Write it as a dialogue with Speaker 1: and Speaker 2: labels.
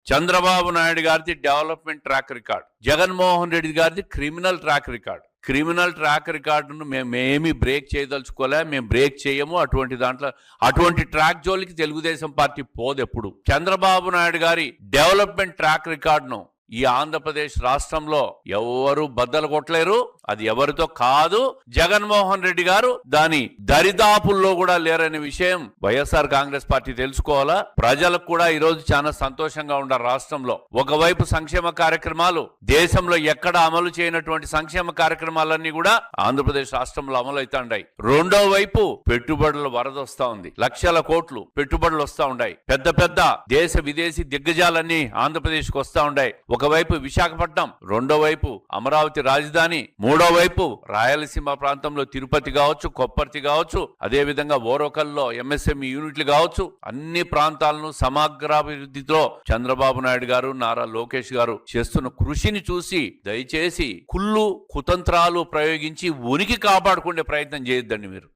Speaker 1: చంద్రబాబు నాయుడు గారిది development track record, Jaganmohan Reddy గారిది criminal track record. Criminal track రికార్డును మేమేమి బ్రేక్ చేయదలుచుకోలే, మేము బ్రేక్ చేయము. అటువంటి ట్రాక్ జోలికి తెలుగుదేశం పార్టీ పోదెప్పుడు. చంద్రబాబు నాయుడు గారి డెవలప్మెంట్ ట్రాక్ రికార్డును ఈ ఆంధ్రప్రదేశ్ రాష్ట్రంలో ఎవరు బద్దలు కొట్టలేరు. అది ఎవరితో కాదు, జగన్మోహన్ రెడ్డి గారు దాని దరిదాపుల్లో కూడా లేరనే విషయం వైఎస్ఆర్ కాంగ్రెస్ పార్టీ తెలుసుకోవాలా. ప్రజలకు కూడా ఈరోజు చాలా సంతోషంగా ఉండారు. రాష్ట్రంలో ఒకవైపు సంక్షేమ కార్యక్రమాలు, దేశంలో ఎక్కడ అమలు చేయనటువంటి సంక్షేమ కార్యక్రమాలన్నీ కూడా ఆంధ్రప్రదేశ్ రాష్ట్రంలో అమలు అవుతాయి. రెండో వైపు పెట్టుబడుల వరద వస్తా ఉంది, లక్షల కోట్లు పెట్టుబడులు వస్తా ఉన్నాయి. పెద్ద పెద్ద దేశ విదేశీ దిగ్గజాలన్నీ ఆంధ్రప్రదేశ్ కు వస్తా ఉన్నాయి. ఒకవైపు విశాఖపట్నం, రెండో వైపు అమరావతి రాజధాని, మూడో వైపు రాయలసీమ ప్రాంతంలో తిరుపతి కావచ్చు, కొప్పర్తి కావచ్చు, అదే విధంగా ఓరోకల్లో ఎంఎస్ఎంఈ యూనిట్లు కావచ్చు. అన్ని ప్రాంతాలను సమగ్రాభివృద్ధితో చంద్రబాబు నాయుడు గారు, నారా లోకేష్ గారు చేస్తున్న కృషిని చూసి దయచేసి కుళ్ళు కుతంత్రాలు ప్రయోగించి ఉనికి కాపాడుకునే ప్రయత్నం చేయొద్దండి మీరు.